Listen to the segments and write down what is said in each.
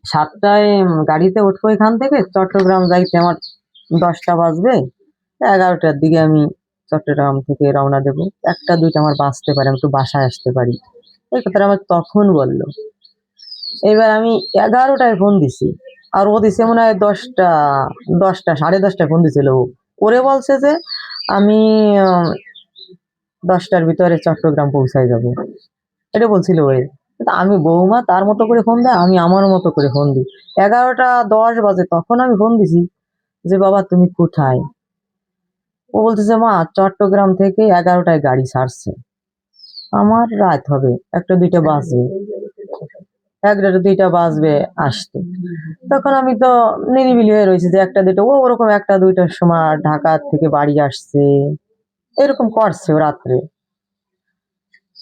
7টায় গাড়িতে উঠবো এখান থেকে, চট্টগ্রাম যাইতে আমার 10টা বাজবে। 11টার দিকে আমি চট্টগ্রাম থেকে রওনা দেবো। 1টা 2টা আমার বাঁচতে পারে, আমি একটু বাসায় আসতে পারি। এই কথাটা আমার তখন বললো। এবার আমি 11টায় ফোন দিছি, আর ও দিছে মনে হয় 10টা 10টা 10:30টায় ফোন দিছিল ও। ওরে বলছে যে আমি 10টার ভিতরে চট্টগ্রাম পৌঁছায় যাবো, এটা বলছিল ওরে। কিন্তু আমি বৌমা তার মতো করে ফোন দেয়, আমি আমার মতো করে ফোন দিই। 11টা 10 বাজে তখন আমি ফোন দিছি যে বাবা তুমি কোথায়। ও বলতেছে মা চট্টগ্রাম থেকে 11টায় গাড়ি ছাড়ছে, আমার রাত হবে 1টা 2টা বাজবে, 1টা 2টা বাজবে আসতে। তখন আমি তো নিরিবিলি হয়ে রয়েছি যে 1টা 2টা, ও ওরকম 1টা 2টার সময় ঢাকা থেকে বাড়ি আসছে, এরকম করছে ও রাত্রে।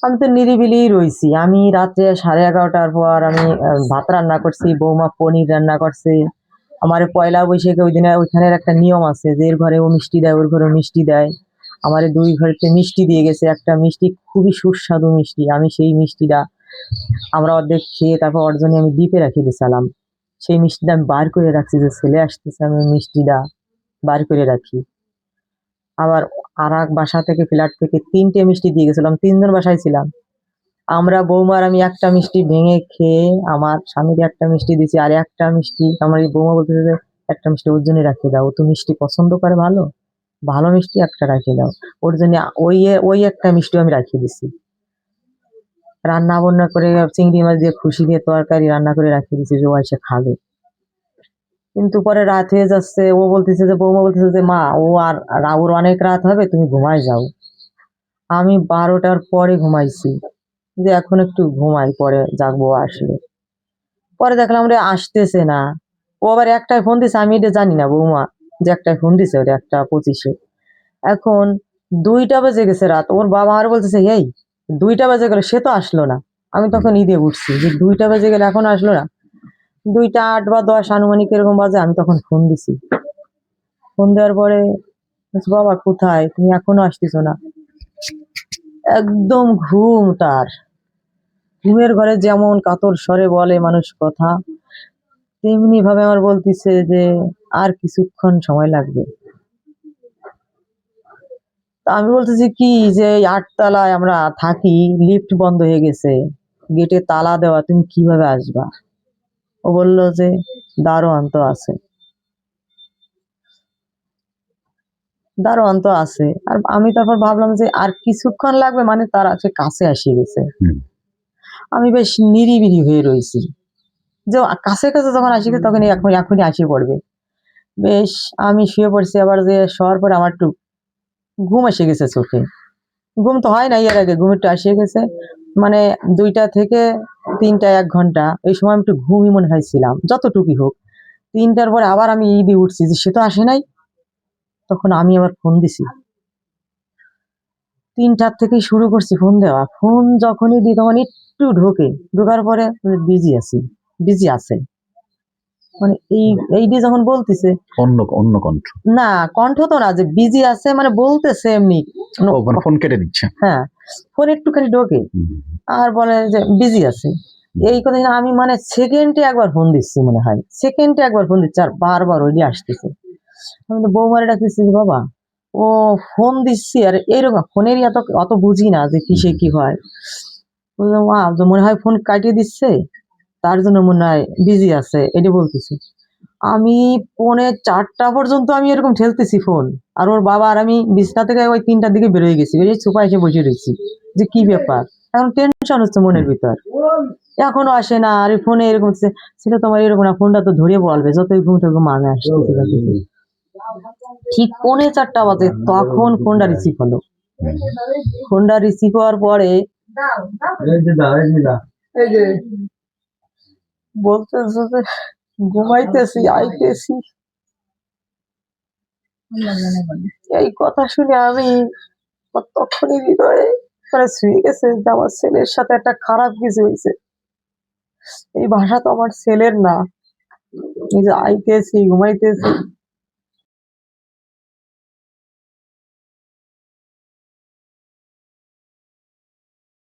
আমি তো নিরিবিলি রয়েছি। আমি রাত্রে 11:30টার পর আমি ভাত রান্না করছি, বৌমা পনির রান্না করছে। আমার পয়লা বৈশাখে ওই দিনে ওইখানের একটা নিয়ম আছে যে এর ঘরে ও মিষ্টি দেয়, ওর ঘরে মিষ্টি দেয়। আমার 2 ঘরেতে মিষ্টি দিয়ে গেছে, একটা মিষ্টি খুবই সুস্বাদু মিষ্টি। আমি সেই মিষ্টিটা আমরা অর্ধেক খেয়ে তারপর ওর জন্য আমি ডিপে রেখে দিয়েছিলাম। সেই মিষ্টিটা আমি বার করে রাখছি, যে ছেলে আসতেছে আমি মিষ্টিটা বার করে রাখি। আবার আর এক বাসা থেকে, ফ্ল্যাট থেকে 3টে মিষ্টি দিয়ে গেছিলাম, 3জন বাসায় ছিলাম। আমরা বৌমার আমি একটা মিষ্টি ভেঙে খেয়ে আমার স্বামীকে একটা মিষ্টি দিছি, আর একটা মিষ্টি আমার এই বৌমা বলতেছে যে একটা মিষ্টি ওর জন্য রাখে দাও, ও তো মিষ্টি পছন্দ করে, ভালো ভালো মিষ্টি একটা রাখে দাও ওর জন্য। ওই একটা মিষ্টি আমি রাখিয়ে দিছি। রান্না বান্না করে চিংড়ি মাছ দিয়ে খুশি দিয়ে তরকারি রান্না করে রাখিয়ে দিছি যে ও এসে খাবে। কিন্তু পরে রাত হয়ে যাচ্ছে, ও বলতেছে যে বৌমা বলতেছে যে মা ও আর ওর অনেক রাত হবে, তুমি ঘুমায় যাও। আমি 12টার পরে ঘুমাইছি, যে এখন একটু ঘুমাই, পরে জাগবো আসলে। পরে দেখলাম রে আসতেছে না। ও আবার 1টায় ফোন দিছে, আমি এটা জানি না বৌমা যে 1টায় ফোন দিছে, ওটা 1টা 25-এ। এখন 2টা বেজে গেছে রাত, ওর বাবা আর বলতেছে এই 2টা বেজে গেল, সে তো আসলো না। আমি তখন ঈদে উঠছি যে 2টা বেজে গেলে এখন আসলো না। 2টা 8 বা 10 আনুমানিক এরকম বাজে, আমি তখন ফোন দিছি। ফোন দেওয়ার পরে বলছে, বাবা কোথায় তুমি, এখনো আসতেছো না। একদম ঘুম তার, ঘুমের ঘরে যেমন কাতর স্বরে বলে মানুষ কথা, তেমনি ভাবে আমার বলতিছে যে আর কিছুক্ষণ সময় লাগবে। তা আমি বলতেছি কি যে 8তলায় আমরা থাকি, লিফট বন্ধ হয়ে গেছে, গেটে তালা দেওয়া, তুমি কিভাবে আসবা। ও বললো যে দারোয়ান তো আছে, দারোয়ান তো আছে। আর আমি তারপর ভাবলাম যে আর কিছুক্ষণ লাগবে, মানে তারা সে কাছে আসি গেছে। আমি বেশ নিরিবিলি হয়ে রয়েছি, যে কাছে কাছে যখন আসি গেছে তখন এখনই আসি পড়বে। বেশ আমি শুয়ে পড়ছি, আবার যে শোয়ার পরে আমার একটু ঘুম এসে গেছে চোখে। ঘুম তো হয় না এর আগে, ঘুম একটু এসে গেছে, মানে 2টা থেকে 3টা 1 ঘন্টা এই সময় আমি একটু ঘুমই মনে হয়েছিলাম, যতটুকুই হোক। 3টার পরে আবার আমি ঈদে উঠছি যে সে তো আসে নাই। তখন আমি আবার ফোন দিছি, 3টার থেকেই শুরু করছি ফোন দেওয়া। ফোন যখনই দিই তখন একটু ঢোকার পরে বিজি আছি, বিজি আছে, মানে এই দিয়ে যখন বলতেছে অন্য অন্য কণ্ঠ, না কণ্ঠ তো না, যে বিজি আছে মানে বলতেছে এমনি, ফোন কেটে দিচ্ছে। হ্যাঁ ফোন একটুখানি ঢোকে আর বলে যে বিজি আছে, এই কথা। আমি মানে সেকেন্ডে একবার ফোন দিচ্ছি, মনে হয় সেকেন্ডে একবার ফোন দিচ্ছি, আর বারবার ওই আসতেছে। আমি তো বৌমারে ডাকতেছি বাবা, ও ফোন দিচ্ছি আর এইরকম ফোনেরই অত বুঝি না যে কিসে কি হয়। বললাম মা মনে হয় ফোন কাটিয়ে দিচ্ছে, তার জন্য মনে হয় বিজি আছে, এটা বলতেছে। আমি 3:45 পর্যন্ত আমি এরকম ঠেলতেছি ফোন, আর ওর বাবা আর আমি বিছনা থেকে ওই 3টার দিকে বেরোয় গেছি, বেরিয়ে সোফায় এসে বসে রয়েছি যে কি ব্যাপার। এখন টেনশন হচ্ছে মনের ভিতর, এখনো আসে না। আর ফোনে এরকম হচ্ছে, সেটা তোমার এরকম না, ফোনটা তো ধরিয়ে বলবে, যতই ঘুম থেকে মানে আসতেছে। ঠিক 3:45 বাজে তখন ফোনটা রিসিভ হলো। ফোনটা রিসিভ হওয়ার পরে বলতেছে যে ঘুমাইতেছি আইতেছি। এই কথা শুনে আমি তখনই হৃদয়ে মানে ছুঁয়ে গেছে যে আমার ছেলের সাথে একটা খারাপ কিছু হয়েছে। এই ভাষা তো আমার ছেলের না, এই যে আইতেছি ঘুমাইতেছি,